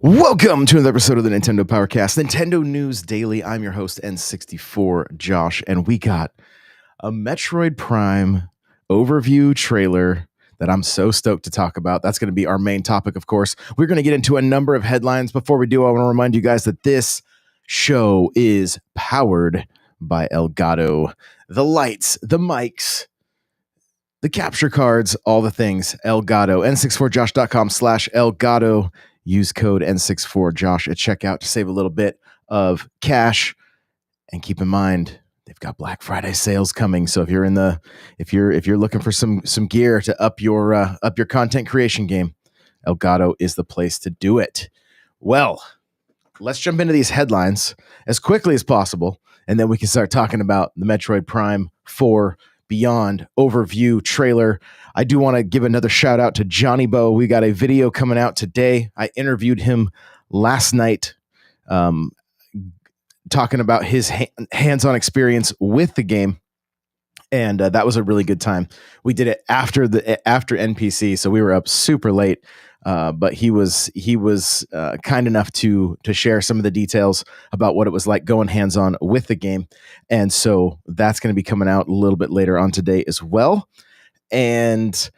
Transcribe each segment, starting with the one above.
Welcome to another episode of the Nintendo Powercast, Nintendo News Daily. I'm your host, N64 Josh, and we got a Metroid Prime overview trailer that I'm so stoked to talk about. That's going to be our main topic, of course. We're going to get into a number of headlines. Before we do, I want to remind you guys that this show is powered by Elgato. The lights, the mics, the capture cards, all the things. Elgato. N64josh.com/Elgato. Use code N64Josh at checkout to save a little bit of cash. And keep in mind, they've got Black Friday sales coming. So if you're looking for some gear to up your content creation game, Elgato is the place to do it. Well, let's jump into these headlines as quickly as possible, and then we can start talking about the Metroid Prime 4 Beyond overview trailer. I do want to give another shout out to Johnny Bo. We got a video coming out today. I interviewed him last night, talking about his hands-on experience with the game, and that was a really good time. We did it after NPC, so we were up super late. But he was kind enough to share some of the details about what it was like going hands-on with the game. And so that's going to be coming out a little bit later on today as well. And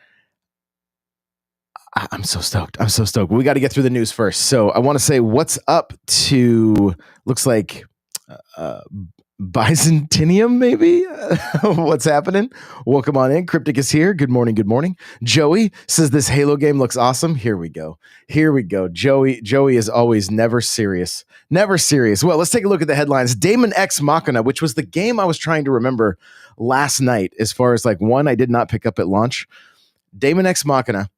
I'm so stoked. We got to get through the news first. So I want to say what's up to, looks like Byzantinium, maybe? What's happening? Welcome on in. Cryptic is here. Good morning. Joey says this Halo game looks awesome. Here we go. Joey is always never serious. Well, let's take a look at the headlines. Daemon X Machina, which was the game I was trying to remember last night, as far as like one I did not pick up at launch. Daemon X Machina.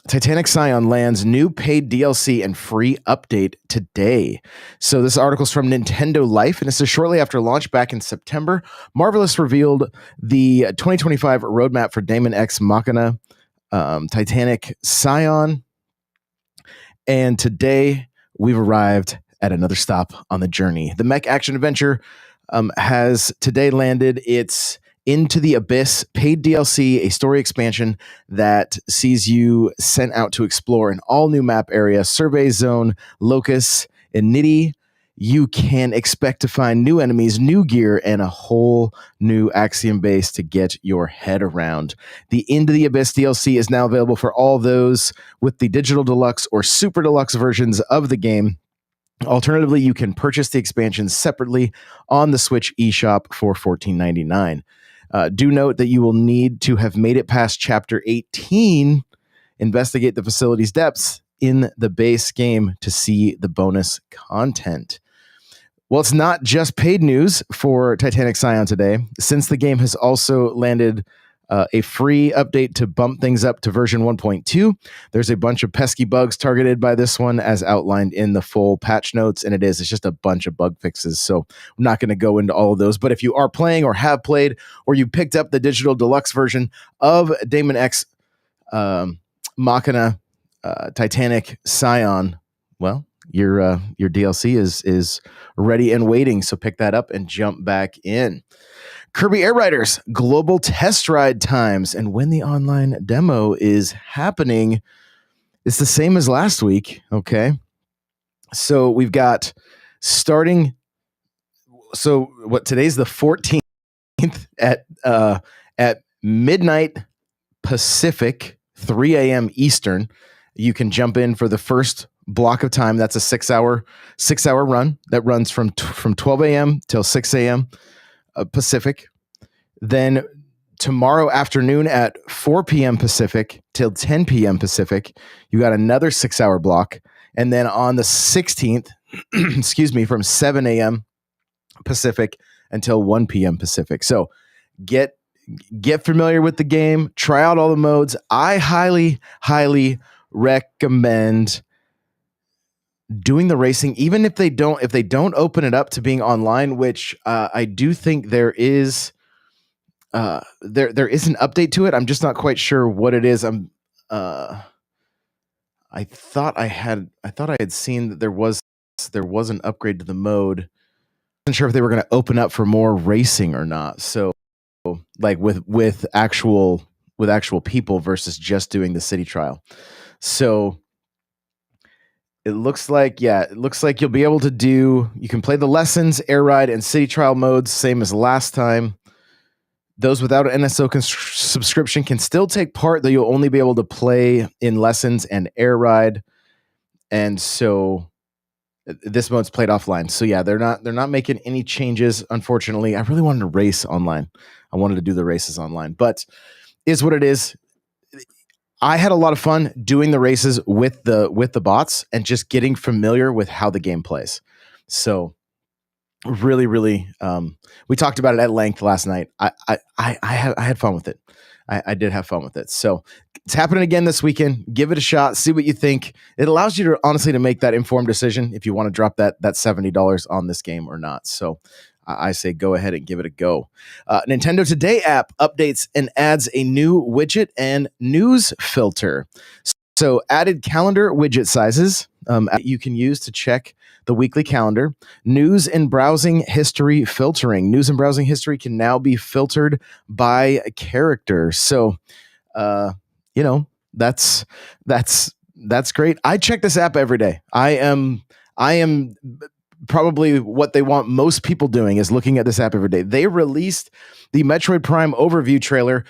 Titanic Scion lands new paid DLC and free update today. So this article's from Nintendo Life, and it says shortly after launch back in September, Marvelous revealed the 2025 roadmap for Daemon X Machina, Titanic Scion, and today we've arrived at another stop on the journey. The mech action adventure has today landed its Into the Abyss paid DLC, a story expansion that sees you sent out to explore an all-new map area, Survey Zone, Locus, and Niddy. You can expect to find new enemies, new gear, and a whole new Axiom base to get your head around. The Into the Abyss DLC is now available for all those with the Digital Deluxe or Super Deluxe versions of the game. Alternatively, you can purchase the expansions separately on the Switch eShop for $14.99. Do note that you will need to have made it past Chapter 18, investigate the facility's depths in the base game to see the bonus content. Well, it's not just paid news for Titanic Scion today, since the game has also landed a free update to bump things up to version 1.2. There's a bunch of pesky bugs targeted by this one as outlined in the full patch notes, and it's just a bunch of bug fixes. So I'm not going to go into all of those, but if you are playing or have played, or you picked up the digital deluxe version of Daemon X Machina Titanic Scion, well, your DLC is ready and waiting, so pick that up and jump back in. Kirby Air Riders global test ride times and when the online demo is happening. It's the same as last week. Okay, so we've got starting. So what? Today's the 14th at midnight Pacific, 3 a.m. Eastern. You can jump in for the first block of time. That's a 6-hour run that runs from 12 a.m. till 6 a.m. Pacific. Then tomorrow afternoon at 4 p.m. Pacific till 10 p.m. Pacific, you got another 6-hour block. And then on the 16th, from 7 a.m. Pacific until 1 p.m. Pacific. So get familiar with the game, try out all the modes. I highly recommend doing the racing, even if they don't open it up to being online, which I do think there is an update to it. I'm just not quite sure what it is. I thought I had seen that there was an upgrade to the mode. I wasn't sure if they were going to open up for more racing or not. So like with actual people versus just doing the city trial. So It looks like you'll be able to you can play the lessons, air ride, and city trial modes, same as last time. Those without an NSO subscription can still take part, though you'll only be able to play in lessons and air ride. And so this mode's played offline. So yeah, they're not making any changes, unfortunately. I really wanted to race online. I wanted to do the races online, but is what it is. I had a lot of fun doing the races with the bots and just getting familiar with how the game plays. So really, we talked about it at length last night. I had fun with it. I did have fun with it. So it's happening again this weekend. Give it a shot. See what you think. It allows you to honestly to make that informed decision if you want to drop that $70 on this game or not. So I say go ahead and give it a go. Nintendo Today app updates and adds a new widget and news filter. So added calendar widget sizes you can use to check the weekly calendar. News and browsing history filtering. News and browsing history can now be filtered by character. So, that's great. I check this app every day. I am probably what they want most people doing is looking at this app every day. They released the Metroid Prime overview trailer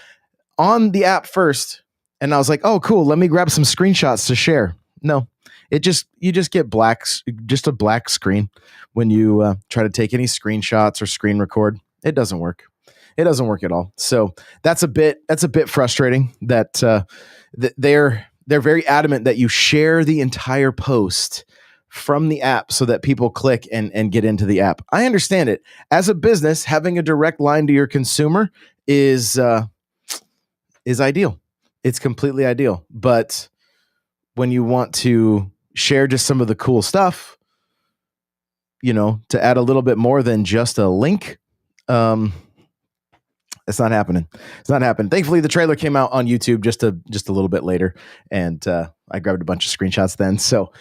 on the app first, and I was like, "Oh, cool! Let me grab some screenshots to share." No, you just get a black screen when you try to take any screenshots or screen record. It doesn't work. It doesn't work at all. So that's a bit frustrating. That they're very adamant that you share the entire post from the app so that people click and get into the app. I understand it. As a business, having a direct line to your consumer is ideal. It's completely ideal. But when you want to share just some of the cool stuff, to add a little bit more than just a link, it's not happening. It's not happening. Thankfully, the trailer came out on YouTube just a little bit later, and I grabbed a bunch of screenshots then. So,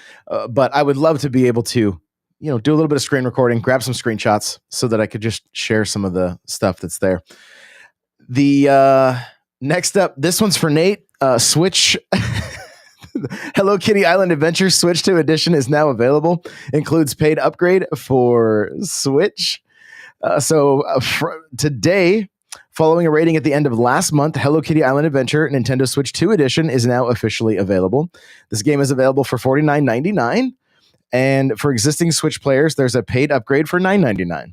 but I would love to be able to, do a little bit of screen recording, grab some screenshots so that I could just share some of the stuff that's there. The next up, this one's for Nate. Switch. Hello Kitty Island Adventure Switch 2 edition is now available. Includes paid upgrade for Switch. Today, following a rating at the end of last month, Hello Kitty Island Adventure Nintendo Switch 2 edition is now officially available. This game is available for $49.99, and for existing Switch players, there's a paid upgrade for $9.99.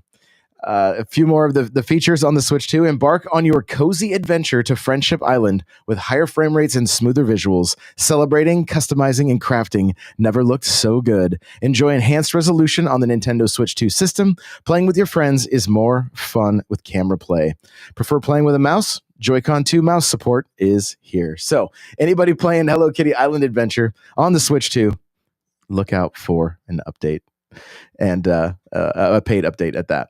A few more of the features on the Switch 2. Embark on your cozy adventure to Friendship Island with higher frame rates and smoother visuals. Celebrating, customizing, and crafting never looked so good. Enjoy enhanced resolution on the Nintendo Switch 2 system. Playing with your friends is more fun with camera play. Prefer playing with a mouse? Joy-Con 2 mouse support is here. So anybody playing Hello Kitty Island Adventure on the Switch 2, look out for an update. And a paid update at that.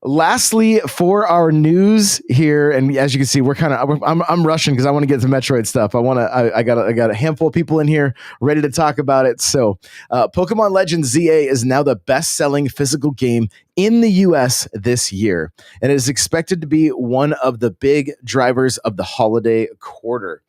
Lastly, for our news here, and as you can see, I'm rushing because I want to get to Metroid stuff. I got a handful of people in here ready to talk about it. So, Pokemon Legends ZA is now the best-selling physical game in the US this year, and it is expected to be one of the big drivers of the holiday quarter.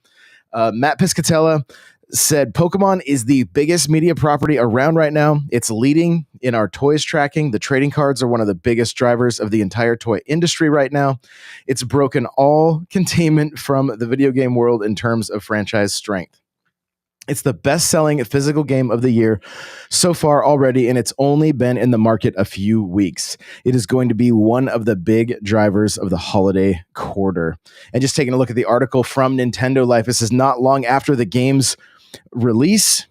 Matt Piscatella said Pokemon is the biggest media property around right now. It's leading in our toys tracking. The trading cards are one of the biggest drivers of the entire toy industry right now. It's broken all containment from the video game world in terms of franchise strength. It's the best-selling physical game of the year so far already, and it's only been in the market a few weeks. It is going to be one of the big drivers of the holiday quarter. And just taking a look at the article from Nintendo Life, this is not long after the game's release.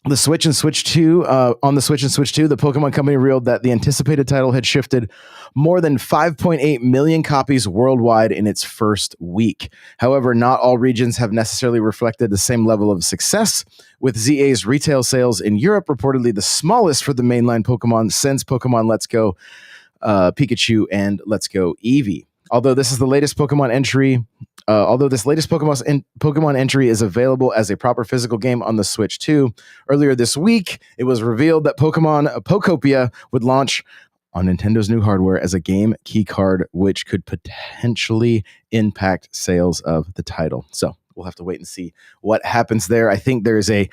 The Switch and Switch 2, on the Switch and Switch 2, the Pokemon Company revealed that the anticipated title had shifted more than 5.8 million copies worldwide in its first week. However, not all regions have necessarily reflected the same level of success, with ZA's retail sales in Europe reportedly the smallest for the mainline Pokemon since Pokemon Let's Go Pikachu and Let's Go Eevee. Although this latest Pokemon entry is available as a proper physical game on the Switch 2, earlier this week, it was revealed that Pokemon Pokopia would launch on Nintendo's new hardware as a game key card, which could potentially impact sales of the title. So we'll have to wait and see what happens there. I think there is a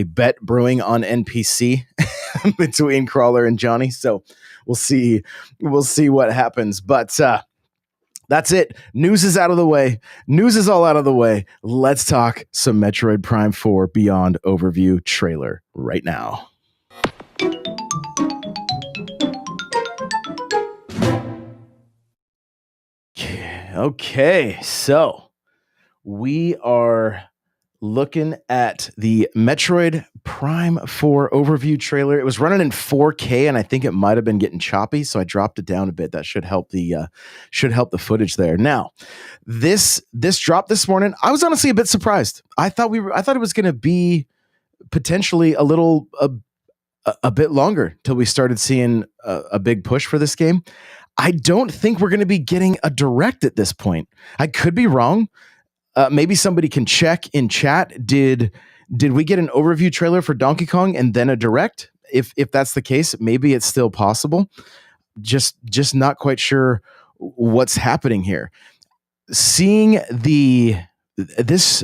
bet brewing on NPC between Crawler and Johnny. So we'll see what happens. But that's it. News is out of the way. News is all out of the way. Let's talk some Metroid Prime 4 Beyond overview trailer right now. Okay, so we are looking at the Metroid Prime 4 overview trailer. It was running in 4K, and I think it might have been getting choppy, so I dropped it down a bit. That should help the footage there. Now, this dropped this morning. I was honestly a bit surprised. I thought it was going to be potentially a bit longer till we started seeing a big push for this game. I don't think we're going to be getting a direct at this point. I could be wrong. Maybe somebody can check in chat. Did we get an overview trailer for Donkey Kong and then a direct? If that's the case, maybe it's still possible. Just not quite sure what's happening here. Seeing this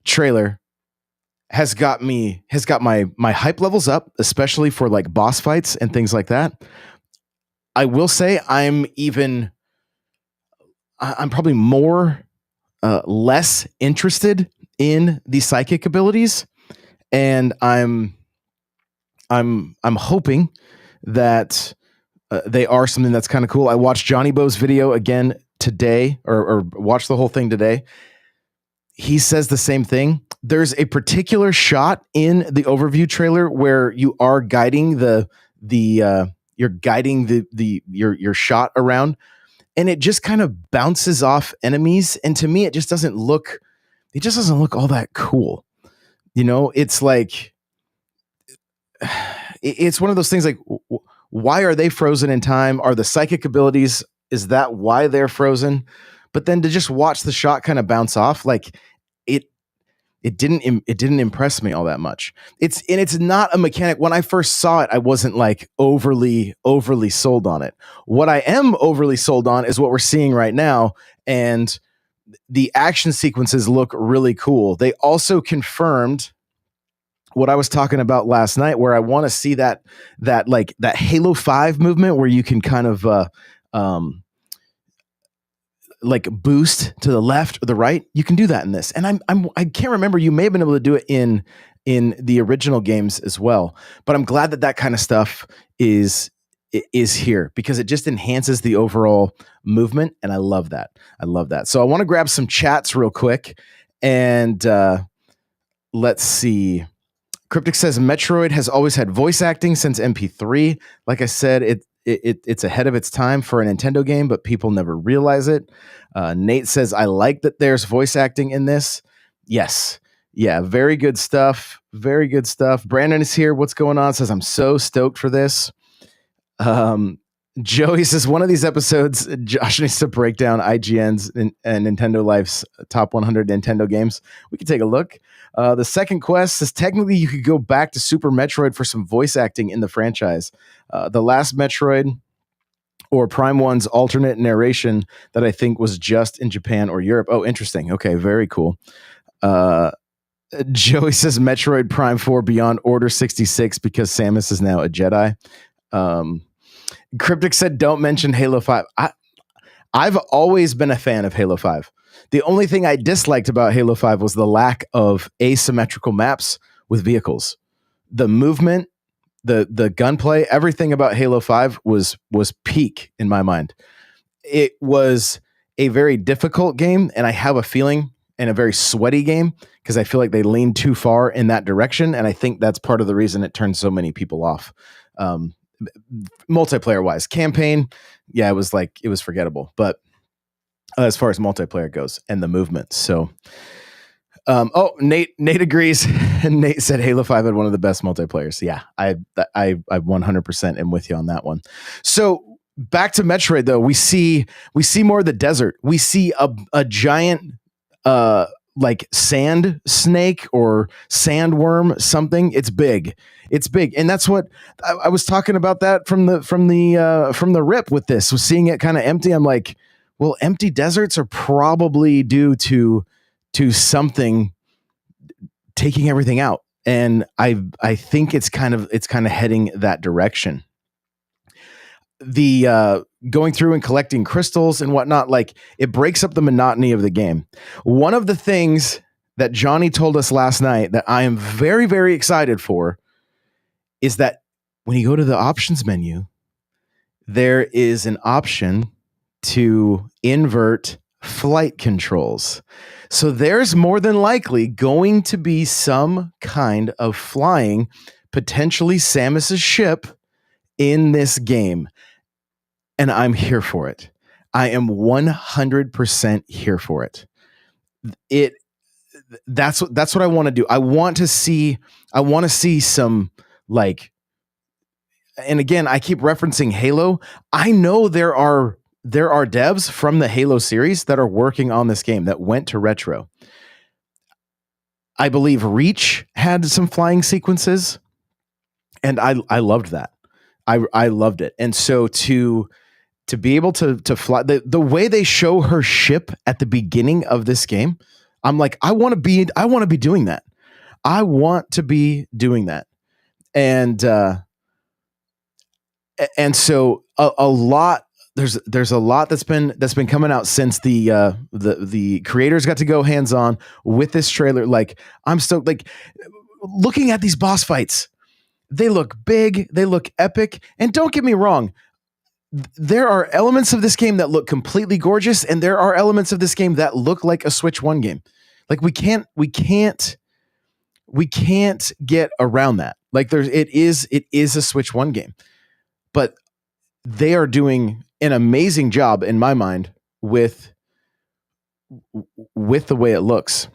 trailer has got my hype levels up, especially for like boss fights and things like that. I will say I'm probably more less interested in the psychic abilities, and I'm hoping that they are something that's kind of cool. I watched Johnny Bo's video again today, or watched the whole thing today. He says the same thing. There's a particular shot in the overview trailer where you are guiding your shot around, and it just kind of bounces off enemies. And to me, it just doesn't look all that cool. You know, it's like, it's one of those things like, why are they frozen in time? Are the psychic abilities, is that why they're frozen? But then to just watch the shot kind of bounce off, like it didn't impress me all that much. It's not a mechanic. When I first saw it, I wasn't like overly sold on it. What I am overly sold on is what we're seeing right now, and the action sequences look really cool. They also confirmed what I was talking about last night, where I want to see that Halo 5 movement where you can kind of like boost to the left or the right. You can do that in this, and I can't remember. You may have been able to do it in the original games as well. But I'm glad that kind of stuff is here, because it just enhances the overall movement, and I love that. So I want to grab some chats real quick, and let's see. Cryptic says Metroid has always had voice acting since MP3. Like I said, it's ahead of its time for a Nintendo game, but people never realize it. Nate says, I like that there's voice acting in this. Yes. Yeah, very good stuff. Very good stuff. Brandon is here. What's going on? Says, I'm so stoked for this. Joey says, one of these episodes, Josh needs to break down IGN's and Nintendo Life's top 100 Nintendo games. We can take a look. The second quest says, technically you could go back to Super Metroid for some voice acting in the franchise. The last Metroid, or Prime 1's alternate narration that I think was just in Japan or Europe. Oh, interesting. Okay, very cool. Joey says Metroid Prime 4 Beyond Order 66 because Samus is now a Jedi. Cryptic said, don't mention Halo 5. I've always been a fan of Halo 5. The only thing I disliked about Halo 5 was the lack of asymmetrical maps with vehicles. The movement, the gunplay, everything about Halo 5 was peak in my mind. It was a very difficult game, and I have a feeling, and a very sweaty game, because I feel like they leaned too far in that direction, and I think that's part of the reason it turned so many people off. Multiplayer wise, campaign, yeah, it was forgettable, but as far as multiplayer goes and the movement. So Nate agrees. Nate said Halo 5 had one of the best multiplayers. Yeah, I 100% am with you on that one. So back to Metroid though, we see more of the desert. We see a giant like sand snake or sandworm, something. It's big, and that's what I was talking about. That from the rip with this, was seeing it kind of empty. I'm like, Well, empty deserts are probably due to something taking everything out. And I think it's kind of heading that direction. The going through and collecting crystals and whatnot, like, it breaks up the monotony of the game. One of the things that Johnny told us last night that I am very, very excited for is that when you go to the options menu, there is an option to invert flight controls. So there's more than likely going to be some kind of flying, potentially Samus's ship, in this game. And I'm here for it. I am 100% here for it. That's what I want to do. I want to see some, like, and again, I keep referencing Halo. I know there are devs from the Halo series that are working on this game that went to retro. I believe Reach had some flying sequences, and I loved that. I loved it. And so to be able to fly, the way they show her ship at the beginning of this game, I'm like, I want to be doing that. I want to be doing that. And so a lot, there's a lot that's been coming out since the creators got to go hands on with this trailer. Like, I'm stoked. Like, looking at these boss fights, they look big, they look epic, and don't get me wrong, there are elements of this game that look completely gorgeous, and there are elements of this game that look like a Switch 1 game. Like, we can't get around that. Like, it is a Switch 1 game. But they are doing an amazing job, in my mind, with the way it looks.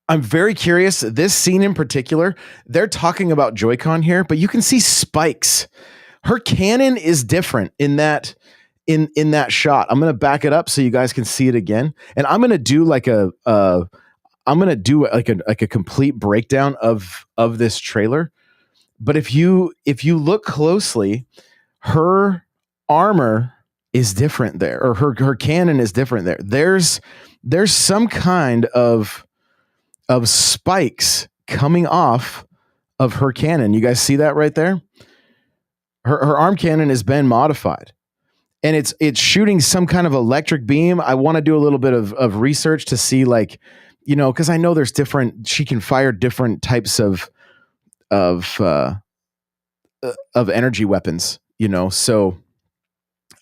I'm very curious. This scene in particular, they're talking about Joy-Con here, but you can see spikes. Her cannon is different in that shot. I'm going to back it up so you guys can see it again, and I'm going to do like a complete breakdown of this trailer. But if you look closely, her armor is different there, or her cannon is different there. There's some kind of spikes coming off of her cannon. You guys see that right there? Her arm cannon has been modified, and it's shooting some kind of electric beam. I want to do a little bit of research to see, like, because I know there's she can fire different types of energy weapons, so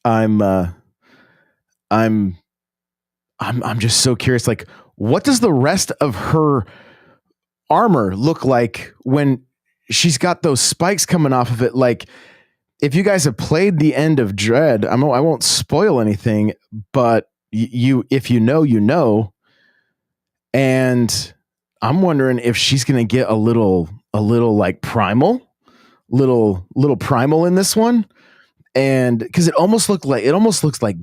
I'm just so curious, like, what does the rest of her armor look like when she's got those spikes coming off of it? Like, if you guys have played the end of Dread, I won't spoil anything, but if you know, and I'm wondering if she's going to get a little like primal, little primal in this one. And because it almost looks like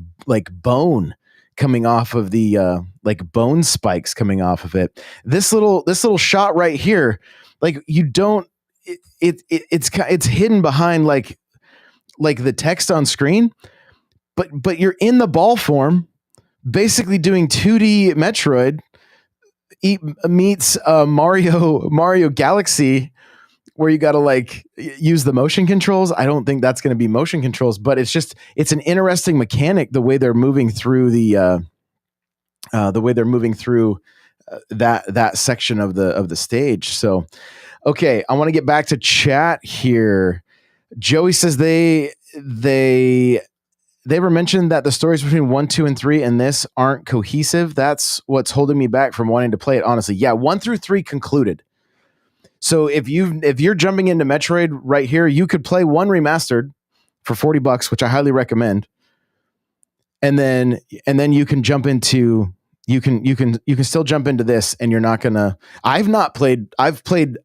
bone coming off of the like bone spikes coming off of it. This little shot right here, like, you don't, it's hidden behind like the text on screen, but you're in the ball form, basically doing 2D Metroid meets Mario Galaxy, where you got to, like, use the motion controls. I don't think that's going to be motion controls, but it's an interesting mechanic, the way they're moving through that section of the stage. So, okay, I want to get back to chat here. Joey says they were mentioned that the stories between 1, 2, and 3 and this aren't cohesive. That's what's holding me back from wanting to play it, honestly. Yeah, 1 through 3 concluded. So if you're jumping into Metroid right here, you could play 1 remastered for $40, which I highly recommend. And then you can jump into you can still jump into this, and you're not gonna. I've played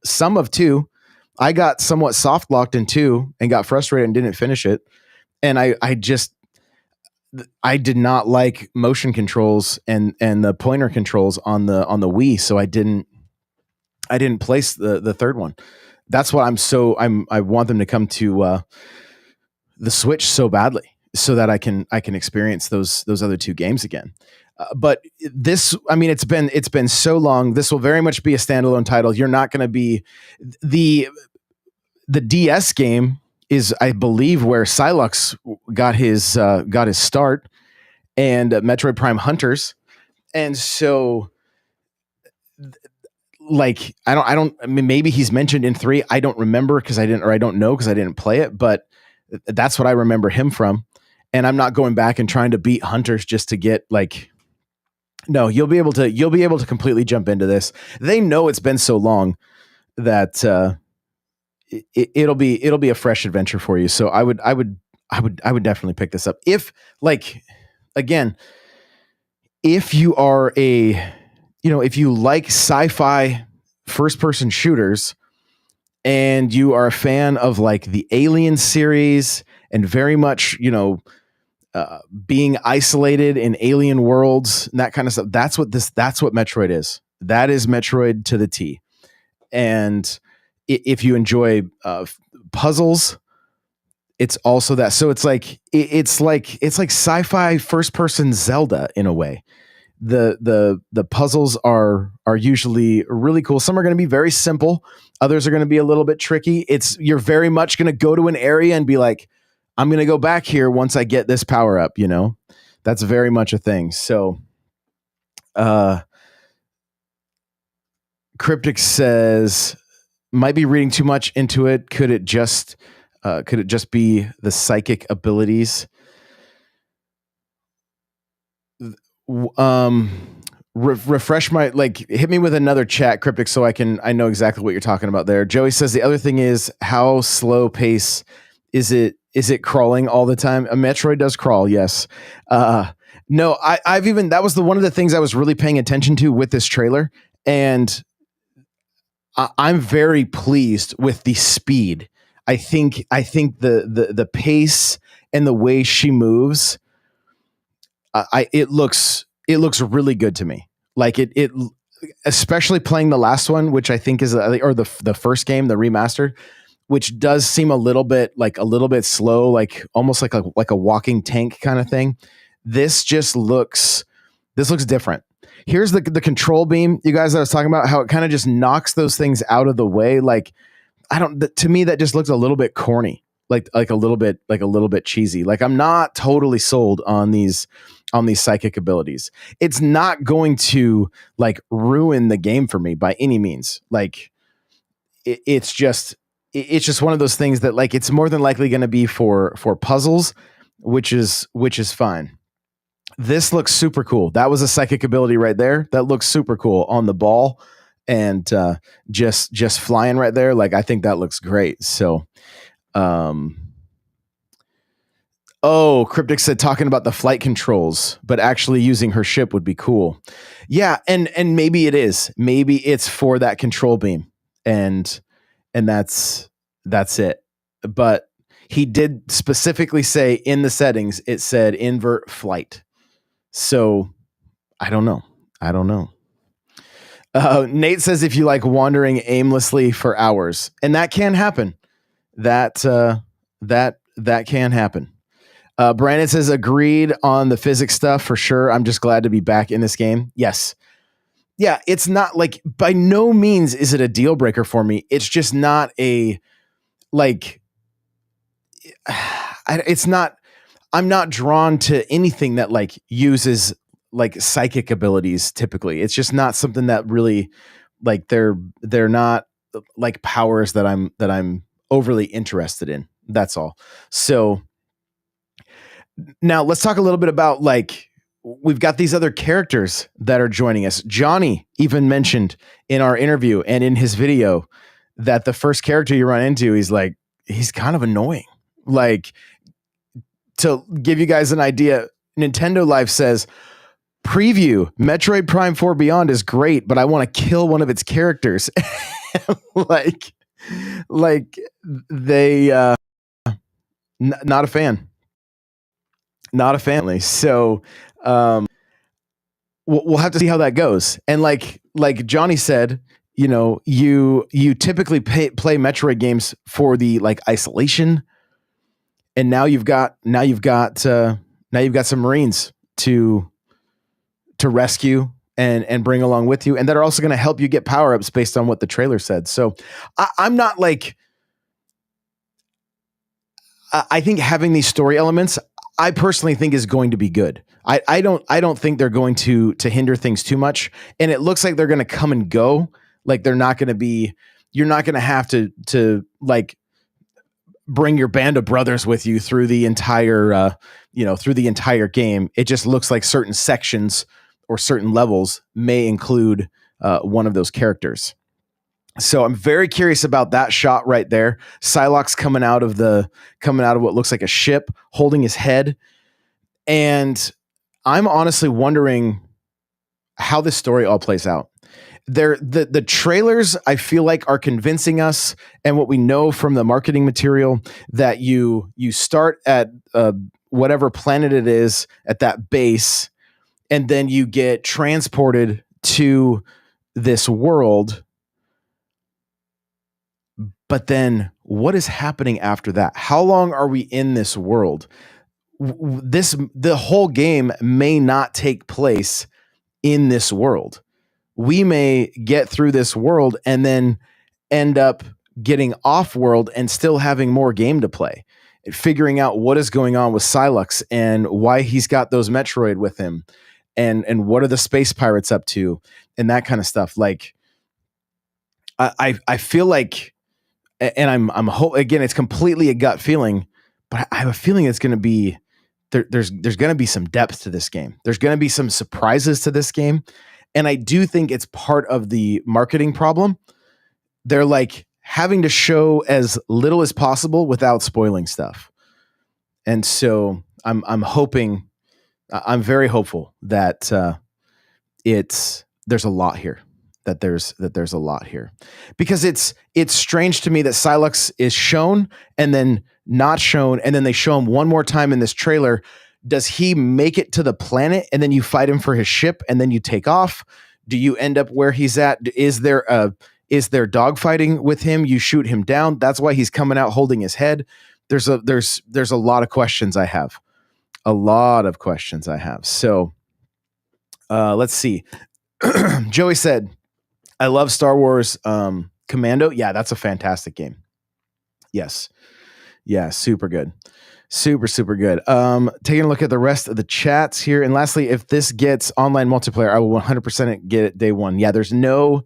some of 2. I got somewhat soft locked in 2 and got frustrated and didn't finish it. And I did not like motion controls and the pointer controls on the Wii, so I didn't place the third one. That's what I want them to come to the Switch so badly. so that I can experience those other two games again. But this, I mean, it's been so long. This will very much be a standalone title. You're not going to be the DS game is, I believe, where Psylocke got his start, and Metroid Prime Hunters, and so like I don't. I mean, maybe he's mentioned in 3. I don't remember because I don't know because I didn't play it. But that's what I remember him from. And I'm not going back and trying to beat Hunters just to get like. No, you'll be able to completely jump into this. They know it's been so long that it'll be a fresh adventure for you. So I would definitely pick this up. If like, again, if you are if you like sci-fi first person shooters and you are a fan of like the Alien series and very much, being isolated in alien worlds and that kind of stuff, that's what Metroid is. That is Metroid to the T. And if you enjoy puzzles, it's also that. So it's like sci-fi first person Zelda in a way. The puzzles are usually really cool. Some are going to be very simple. Others are going to be a little bit tricky. You're very much going to go to an area and be like, I'm going to go back here once I get this power up, That's very much a thing. So Cryptic says, might be reading too much into it. Could it just be the psychic abilities? Refresh my, hit me with another chat, Cryptic, so I know exactly what you're talking about there. Joey says the other thing is, how slow pace is it crawling all the time? A Metroid does crawl, yes. No, that was one of the things I was really paying attention to with this trailer, and I'm very pleased with the speed. I think the pace and the way she moves, it looks really good to me. Like it especially playing the last one, which I think is or the first game, the remastered, which does seem a little bit slow, like almost like a walking tank kind of thing. This looks different. Here's the control beam, you guys, that I was talking about, how it kind of just knocks those things out of the way. Like, to me, that just looks a little bit corny, like a little bit cheesy. Like, I'm not totally sold on these psychic abilities. It's not going to like ruin the game for me by any means. Like, it's just one of those things that, like, it's more than likely going to be for puzzles, which is fine. This looks super cool. That was a psychic ability right there. That looks super cool on the ball, and just flying right there. Like, I think that looks great. So, Cryptic said talking about the flight controls, but actually using her ship would be cool. Yeah, and maybe it is. Maybe it's for that control beam, and that's it. But he did specifically say in the settings, it said invert flight. So I don't know. Nate says if you like wandering aimlessly for hours, and that can happen. That can happen. Brandon says agreed on the physics stuff for sure. I'm just glad to be back in this game. Yes. Yeah, it's not like, by no means is it a deal breaker for me. It's just not a, like, it's not, I'm not drawn to anything that like uses like psychic abilities typically. It's just not something that really, like, they're not like powers that I'm overly interested in. That's all. So now let's talk a little bit about, like, we've got these other characters that are joining us. Johnny even mentioned in our interview and in his video that the first character you run into, he's kind of annoying. Like, to give you guys an idea, Nintendo Life says, preview Metroid Prime 4 Beyond is great, but I want to kill one of its characters. like they, not a fan. Not a family. So we'll have to see how that goes. And like Johnny said, you typically play Metroid games for the like isolation and now you've got some Marines to rescue and bring along with you, and that are also going to help you get power ups based on what the trailer said. So I'm not like, I think having these story elements, I personally think is going to be good. I don't think they're going to hinder things too much, and it looks like they're going to come and go. Like they're not going to be, you're not going to have to like bring your band of brothers with you through the entire through the entire game. It just looks like certain sections or certain levels may include one of those characters. So I'm very curious about that shot right there. Psylocke's coming out of what looks like a ship, holding his head, and I'm honestly wondering how this story all plays out. The trailers, I feel like, are convincing us, and what we know from the marketing material, that you start at whatever planet it is at that base, and then you get transported to this world. But then what is happening after that? How long are we in this world? The whole game may not take place in this world. We may get through this world and then end up getting off world and still having more game to play, figuring out what is going on with Silex and why he's got those Metroid with him, and what are the space pirates up to, and that kind of stuff. Like I feel like, and I'm again, it's completely a gut feeling, but I have a feeling it's going to be there's going to be some depth to this game. There's going to be some surprises to this game, and I do think it's part of the marketing problem. They're like having to show as little as possible without spoiling stuff, and so I'm hoping, I'm very hopeful that there's a lot here. That there's a lot here, because it's strange to me that Silex is shown and then not shown, and then they show him one more time in this trailer. Does he make it to the planet and then you fight him for his ship and then you take off? Do you end up where he's at? Is there dogfighting with him? You shoot him down. That's why he's coming out holding his head. There's a lot of questions I have. A lot of questions I have. So let's see. Joey said, I love Star Wars Commando. Yeah, that's a fantastic game. Yes. Yeah, super good. Super good. Taking a look at the rest of the chats here. And lastly, if this gets online multiplayer, I will 100% get it day one. Yeah, there's a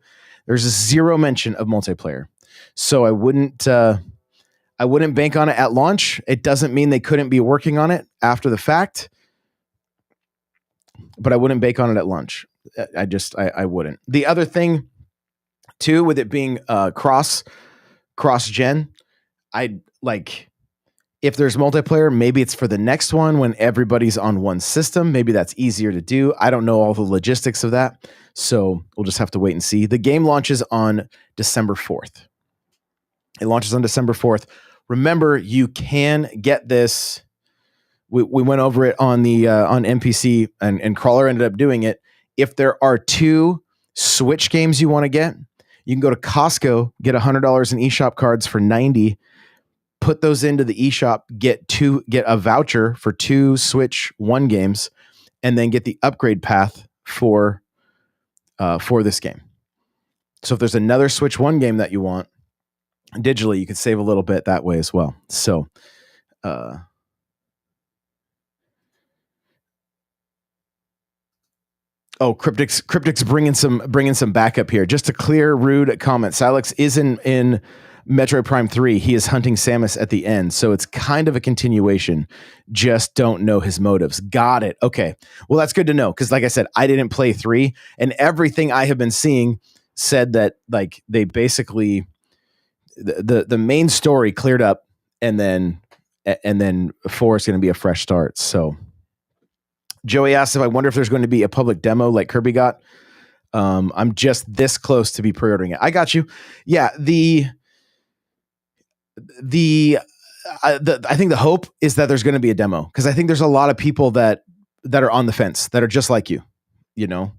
zero mention of multiplayer. So I wouldn't bank on it at launch. It doesn't mean they couldn't be working on it after the fact, but I wouldn't bank on it at launch. I wouldn't. The other thing too, with it being cross gen, I'd like, if there's multiplayer, maybe it's for the next one when everybody's on one system. Maybe that's easier to do. I don't know all the logistics of that, so we'll just have to wait and see. The game launches on December 4th. It launches on December 4th. Remember, you can get this. We went over it on the on NPC, and Crawler ended up doing it. If there are 2 Switch games you want to get, you can go to Costco, get $100 in eShop cards for $90, put those into the eShop, get a voucher for 2 Switch 1 games, and then get the upgrade path for this game. So if there's another Switch 1 game that you want digitally, you can save a little bit that way as well. So oh, Cryptic's bringing some backup here. Just to clear rude comment, Silex is in Metroid Prime 3. He is hunting Samus at the end, so it's kind of a continuation. Just don't know his motives. Got it. Okay. Well, that's good to know, because like I said, I didn't play 3, and everything I have been seeing said that like they basically the main story cleared up, and then 4 is going to be a fresh start. So Joey asked if I wonder if there's going to be a public demo like Kirby got. I'm just this close to be pre-ordering it. I got you. Yeah, I think the hope is that there's going to be a demo, because I think there's a lot of people that are on the fence, that are just like you. You know,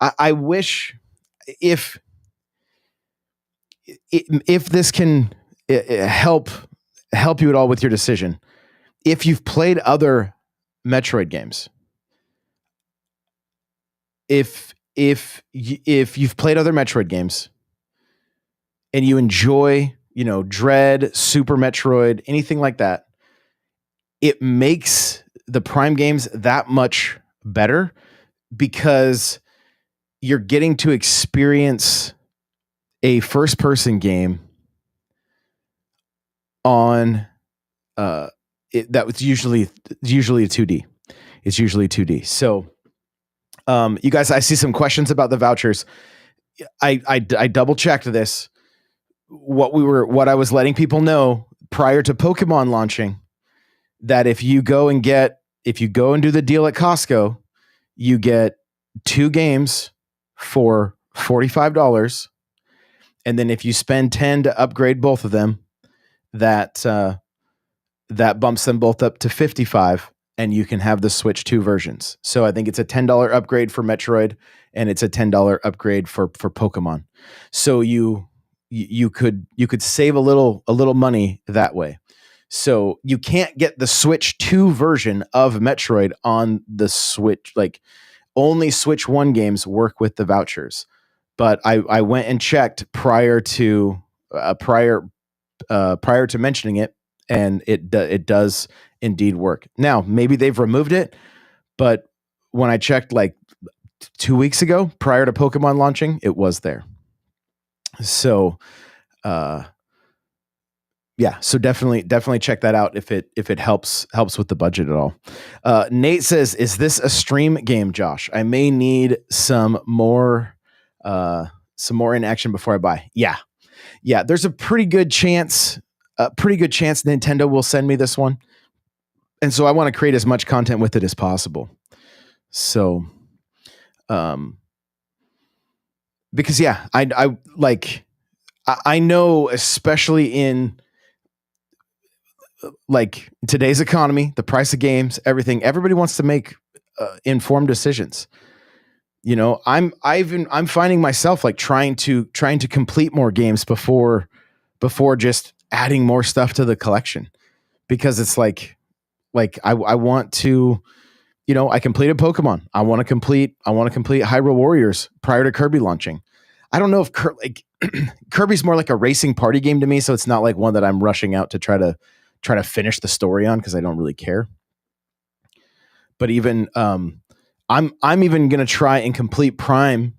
I wish if this can help you at all with your decision. if you've played other Metroid games, if you've played other Metroid games and you enjoy, Dread, Super Metroid, anything like that, it makes the Prime games that much better because you're getting to experience a first-person game on that was usually a 2D. It's usually 2D. So, you guys, I see some questions about the vouchers. I double checked this. What I was letting people know prior to Pokemon launching, that if you go and do the deal at Costco, you get 2 games for $45, and then if you spend $10 to upgrade both of them, that bumps them both up to $55, and you can have the Switch 2 versions. So I think it's a $10 upgrade for Metroid, and it's a $10 upgrade for Pokemon. So you could save a little money that way. So you can't get the Switch 2 version of Metroid on the Switch. Like, only Switch 1 games work with the vouchers. But I went and checked prior to mentioning it, and it does indeed work. Now, maybe they've removed it, but when I checked like 2 weeks ago, prior to Pokemon launching, it was there. So, yeah, so definitely check that out if it helps with the budget at all. Nate says, "Is this a stream game, Josh? I may need some more in action before I buy." Yeah. There's a pretty good chance Nintendo will send me this one, and so I want to create as much content with it as possible. So, because I know, especially in like today's economy, the price of games, everything, everybody wants to make informed decisions. I'm finding myself like trying to complete more games before just adding more stuff to the collection, because it's like I want to, I completed Pokemon. I want to complete Hyrule Warriors prior to Kirby launching. I don't know if Kirby's more like a racing party game to me, so it's not like one that I'm rushing out to try to finish the story on, because I don't really care. But even I'm even gonna try and complete Prime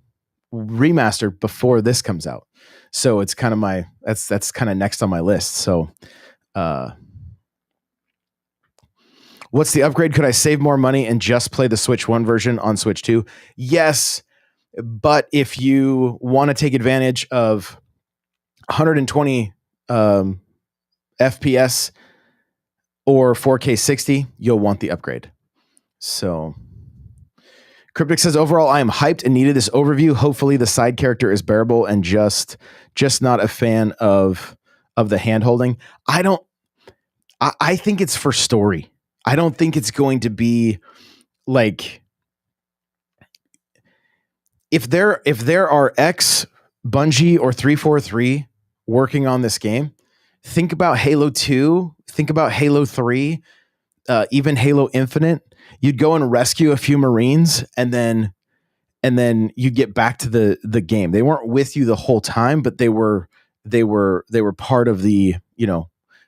Remastered before this comes out. So it's kind of that's kind of next on my list. So what's the upgrade? Could I save more money and just play the Switch 1 version on Switch 2? Yes, but if you want to take advantage of 120 FPS or 4K 60, you'll want the upgrade. So Cryptic says, overall, I am hyped and needed this overview. Hopefully the side character is bearable and just not a fan of the hand holding. I think it's for story. I don't think it's going to be like, if there are ex Bungie or 343 working on this game, think about Halo 2, think about Halo 3, even Halo Infinite. You'd go and rescue a few Marines, and then you get back to the game. They weren't with you the whole time, but they were part of the,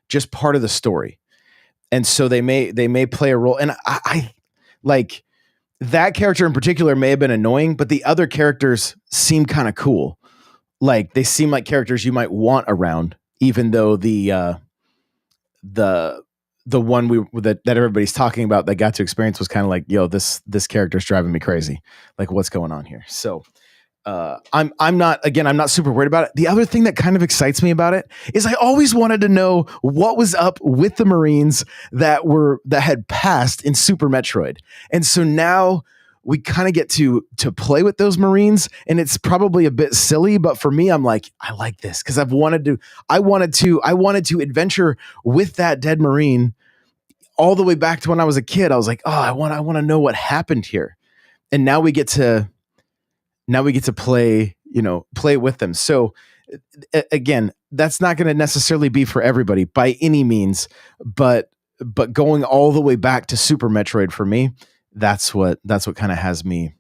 just part of the story. And so they may play a role. And I like that character in particular may have been annoying, but the other characters seem kind of cool. Like, they seem like characters you might want around, even though the one that everybody's talking about that got to experience was kind of like, yo, this character's driving me crazy. Like, what's going on here? So I'm not super worried about it. The other thing that kind of excites me about it is I always wanted to know what was up with the Marines that had passed in Super Metroid. And so now we kind of get to play with those Marines, and it's probably a bit silly, but for me, I'm like, I like this because I wanted to adventure with that dead Marine all the way back to when I was a kid. I was like, oh, I want to know what happened here. And now we get to play with them. So again, that's not going to necessarily be for everybody by any means, but but going all the way back to Super Metroid for me, that's what kind of has me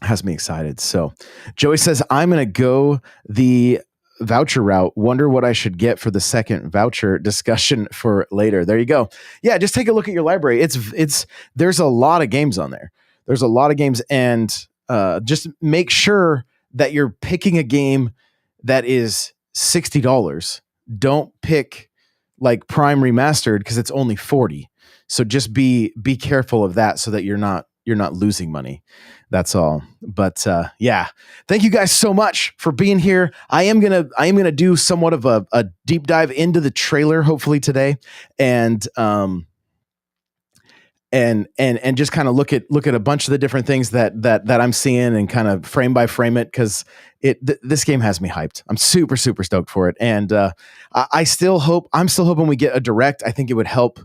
excited. So Joey says, I'm going to go the voucher route. Wonder what I should get for the second voucher. Discussion for later. There you go. Yeah, just take a look at your library. It's there's a lot of games on there. There's a lot of games, and just make sure that you're picking a game that is $60. Don't pick like Prime Remastered because it's only 40. So just be careful of that so that you're not losing money. That's all. But yeah, thank you guys so much for being here. I am gonna do somewhat of a deep dive into the trailer hopefully today, and just kind of look at a bunch of the different things that I'm seeing and kind of frame by frame it, because this game has me hyped. I'm super stoked for it, and I'm still hoping we get a direct. I think it would help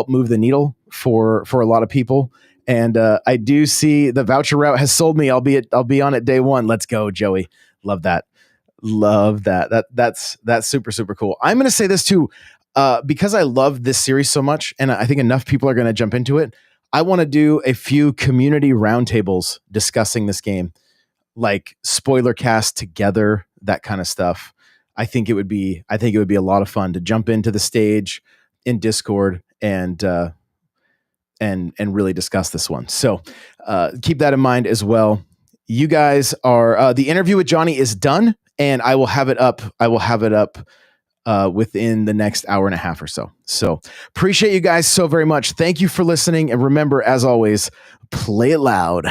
move the needle for a lot of people. And I do see the voucher route has sold me. I'll be on it day one. Let's go, Joey. Love that. That's super cool. I'm going to say this too, because I love this series so much, and I think enough people are going to jump into it. I want to do a few community roundtables discussing this game, like spoiler cast together, that kind of stuff. I think it would be a lot of fun to jump into the stage in Discord and really discuss this one. So keep that in mind as well. You guys are the interview with Johnny is done, and I will have it up. Within the next hour and a half or so. So appreciate you guys so very much. Thank you for listening, and remember, as always, play it loud.